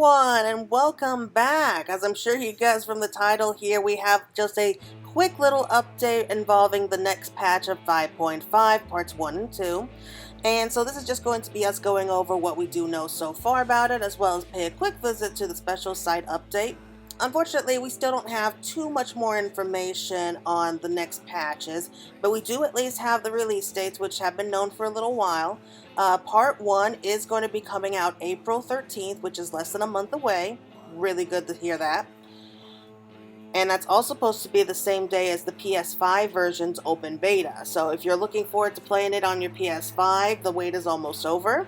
everyone, and welcome back. As I'm sure you guys from the title here, we have just a quick little update involving the next patch of 5.5, parts 1 and 2. And so this is just going to be us going over what we do know so far about it, as well as pay a quick visit to the special site update. Unfortunately, we still don't have too much more information on the next patches, but we do at least have the release dates, which have been known for a little while. Part 1 is going to be coming out April 13th, which is less than a month away. Really good to hear that. And that's also supposed to be the same day as the PS5 version's open beta. So if you're looking forward to playing it on your PS5, the wait is almost over.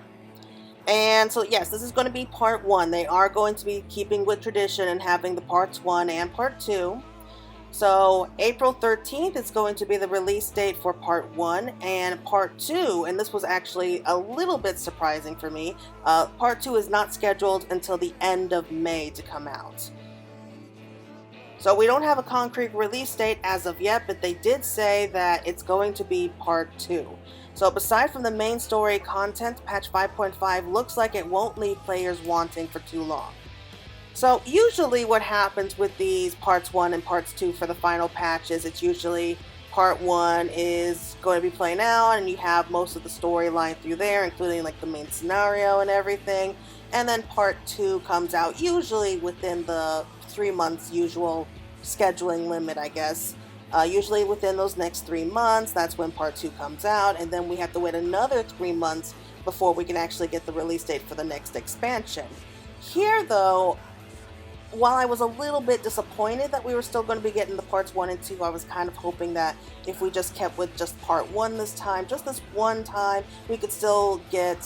And so yes, this is going to be part 1. They are going to be keeping with tradition and having the parts 1 and part 2. So April 13th is going to be the release date for part 1, and part 2, and this was actually a little bit surprising for me, part 2 is not scheduled until the end of May to come out. So we don't have a concrete release date as of yet, but they did say that it's going to be part 2. So aside from the main story content, patch 5.5 looks like it won't leave players wanting for too long. So usually what happens with these parts 1 and parts 2 for the final patches, it's usually part 1 is going to be playing out and you have most of the storyline through there, including like the main scenario and everything. And then part 2 comes out usually within the 3 months usual scheduling limit, I guess. Usually within those next 3 months, that's when part 2 comes out, and then we have to wait another 3 months before we can actually get the release date for the next expansion. Here though, while I was a little bit disappointed that we were still going to be getting the parts 1 and 2, I was kind of hoping that if we just kept with just part 1 this time, just this one time, we could still get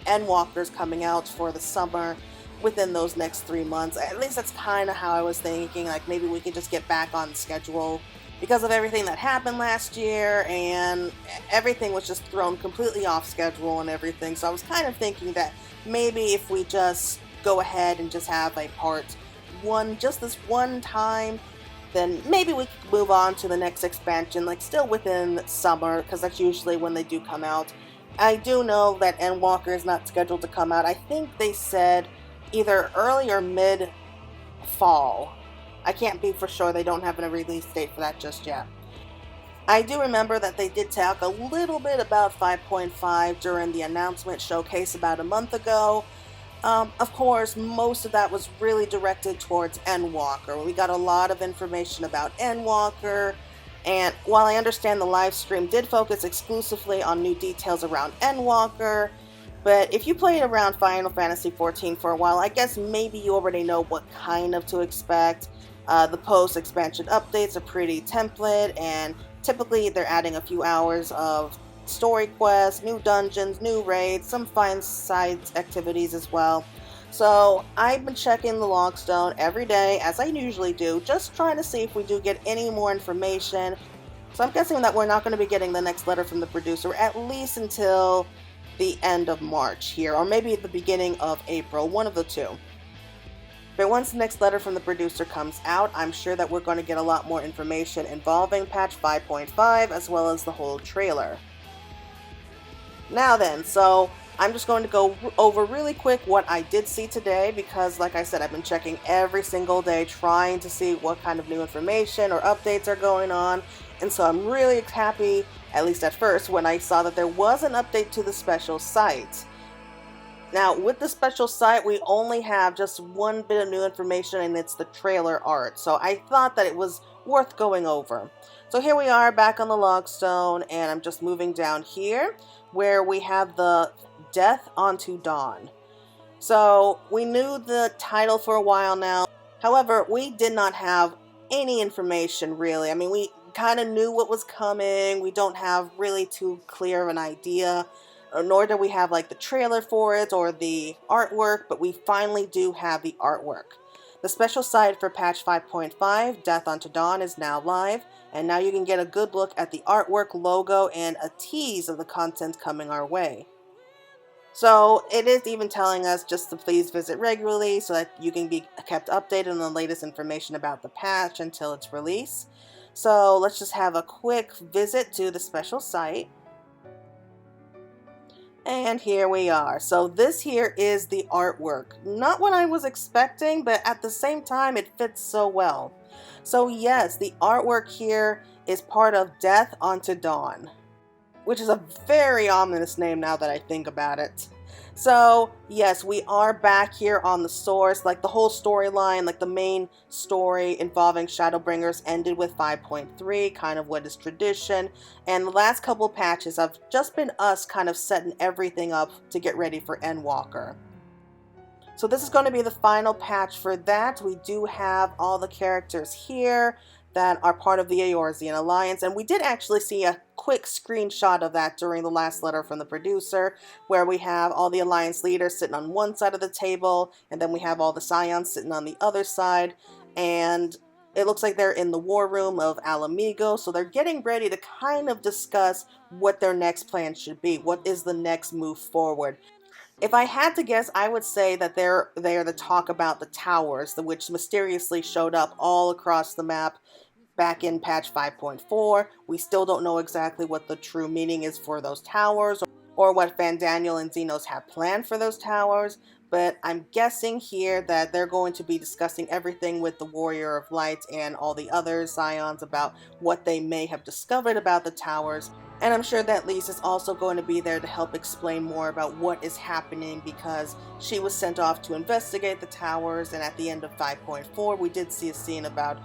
Endwalkers coming out for the summer within those next 3 months. At least that's kind of how I was thinking, like maybe we could just get back on schedule because of everything that happened last year, and everything was just thrown completely off schedule and everything. So I was kind of thinking that maybe if we just go ahead and just have a part 1 just this one time, then maybe we could move on to the next expansion, like still within summer, because that's usually when they do come out. I do know that Endwalker is not scheduled to come out. I think they said either early or mid fall. I can't be for sure. They don't have a release date for that just yet. I do remember that they did talk a little bit about 5.5 during the announcement showcase about a month ago. Of course, most of that was really directed towards Endwalker. We got a lot of information about Endwalker, and while I understand the live stream did focus exclusively on new details around Endwalker, but if you played around Final Fantasy XIV for a while, I guess maybe you already know what kind of to expect. The post-expansion updates are pretty template, and typically they're adding a few hours of story quests, new dungeons, new raids, some fine side activities as well. So I've been checking the logstone every day, as I usually do, just trying to see if we do get any more information. So I'm guessing that we're not going to be getting the next letter from the producer at least until the end of March here, or maybe at the beginning of April, one of the two. But once the next letter from the producer comes out, I'm sure that we're going to get a lot more information involving patch 5.5 as well as the whole trailer. Now then, so I'm just going to go over really quick what I did see today, because like I said, I've been checking every single day trying to see what kind of new information or updates are going on, and so I'm really happy, at least at first, when I saw that there was an update to the special site. Now, with the special site, we only have just one bit of new information, and it's the trailer art. So I thought that it was worth going over. So here we are back on the logstone, and I'm just moving down here where we have the Death Onto Dawn. So we knew the title for a while now. However, we did not have any information really. I mean, we kind of knew what was coming. We don't have really too clear of an idea, nor do we have like the trailer for it or the artwork, but we finally do have the artwork. The special site for patch 5.5, Death Onto Dawn, is now live, and now you can get a good look at the artwork, logo, and a tease of the content coming our way. So it is even telling us just to please visit regularly so that you can be kept updated on the latest information about the patch until its release. So let's just have a quick visit to the special site. And here we are. So this here is the artwork. Not what I was expecting, but at the same time, it fits so well. So yes, the artwork here is part of Death Unto Dawn, which is a very ominous name now that I think about it. So yes, we are back here on the source. Like the whole storyline, like the main story involving Shadowbringers ended with 5.3, kind of what is tradition. And the last couple of patches have just been us kind of setting everything up to get ready for Endwalker. So this is going to be the final patch for that. We do have all the characters here that are part of the Eorzean Alliance, and we did actually see a quick screenshot of that during the last letter from the producer, where we have all the Alliance leaders sitting on one side of the table, and then we have all the Scions sitting on the other side, and it looks like they're in the war room of Alamigo, so they're getting ready to kind of discuss what their next plan should be. What is the next move forward? If I had to guess, I would say that they're there to talk about the towers, which mysteriously showed up all across the map back in patch 5.4. We still don't know exactly what the true meaning is for those towers or what Fandaniel and Xenos have planned for those towers, but I'm guessing here that they're going to be discussing everything with the Warrior of Light and all the other Scions about what they may have discovered about the towers. And I'm sure that Lise is also going to be there to help explain more about what is happening, because she was sent off to investigate the towers, and at the end of 5.4 we did see a scene about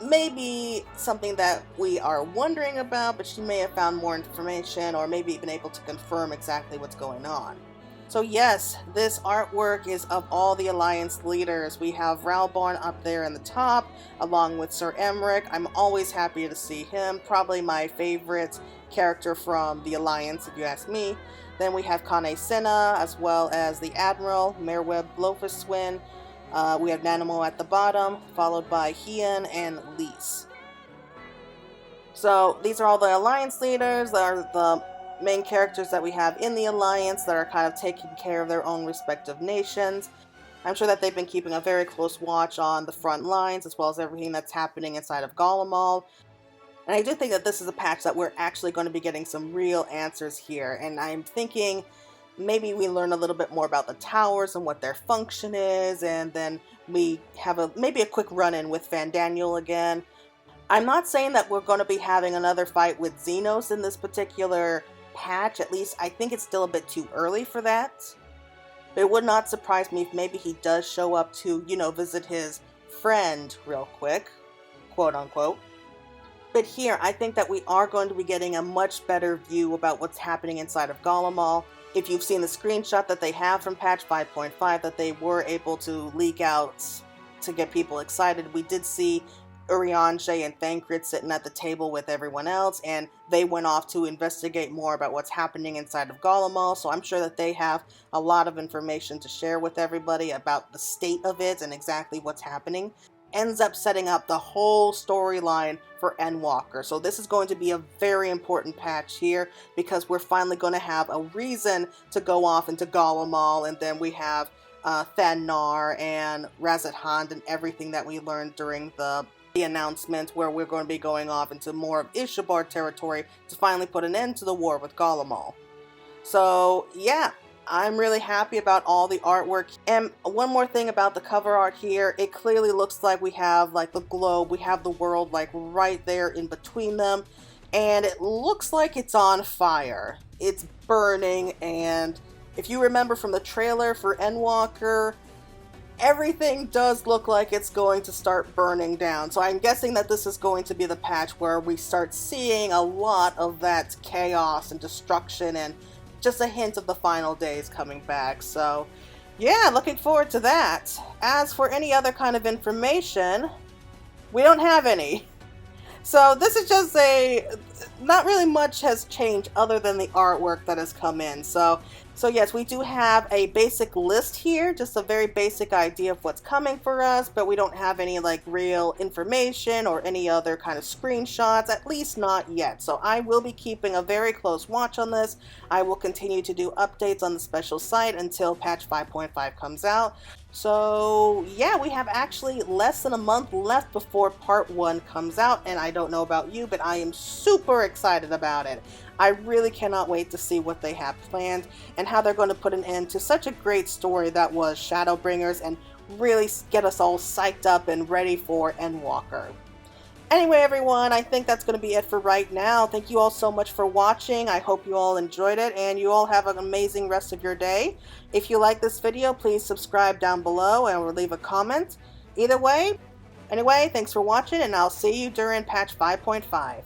maybe something that we are wondering about, but she may have found more information or maybe been able to confirm exactly what's going on. So yes, this artwork is of all the Alliance leaders. We have Reborn up there in the top, along with Sir Emmerich. I'm always happy to see him. Probably my favorite character from the Alliance, if you ask me. Then we have Kane Senna, as well as the Admiral, Merweb Blofuswin. We have Nanamo at the bottom, followed by Hien and Lise. So these are all the Alliance leaders. They are the main characters that we have in the Alliance that are kind of taking care of their own respective nations. I'm sure that they've been keeping a very close watch on the front lines, as well as everything that's happening inside of Garlemald. And I do think that this is a patch that we're actually going to be getting some real answers here. And I'm thinking maybe we learn a little bit more about the towers and what their function is, and then we have maybe a quick run-in with Fandaniel again. I'm not saying that we're going to be having another fight with Xenos in this particular patch. At least I think it's still a bit too early for that. But it would not surprise me if maybe he does show up to, visit his friend real quick, quote unquote. But here, I think that we are going to be getting a much better view about what's happening inside of Garlemald. If you've seen the screenshot that they have from patch 5.5 that they were able to leak out to get people excited, we did see Urianger and Thancred sitting at the table with everyone else, and they went off to investigate more about what's happening inside of Garlemald, so I'm sure that they have a lot of information to share with everybody about the state of it and exactly what's happening. Ends up setting up the whole storyline for Endwalker. So this is going to be a very important patch here, because we're finally going to have a reason to go off into Garlemald, and then we have Thannar and Razat-Hand and everything that we learned during the announcement, where we're going to be going off into more of Ishabar territory to finally put an end to the war with Garlemald. So yeah, I'm really happy about all the artwork. And one more thing about the cover art here, it clearly looks like we have like the globe, we have the world like right there in between them, and it looks like it's on fire. It's burning, and if you remember from the trailer for Endwalker, everything does look like it's going to start burning down. So I'm guessing that this is going to be the patch where we start seeing a lot of that chaos and destruction and just a hint of the final days coming back. So yeah, looking forward to that. As for any other kind of information, we don't have any. So this is just not really much has changed other than the artwork that has come in. So yes, we do have a basic list here, just a very basic idea of what's coming for us, but we don't have any like real information or any other kind of screenshots, at least not yet. So I will be keeping a very close watch on this. I will continue to do updates on the special site until patch 5.5 comes out. So yeah, we have actually less than a month left before part 1 comes out, and I don't know about you, but I am super excited about it. I really cannot wait to see what they have planned and how they're going to put an end to such a great story that was Shadowbringers and really get us all psyched up and ready for Endwalker. Anyway, everyone, I think that's going to be it for right now. Thank you all so much for watching. I hope you all enjoyed it, and you all have an amazing rest of your day. If you like this video, please subscribe down below and leave a comment. Either way, anyway, thanks for watching, and I'll see you during patch 5.5.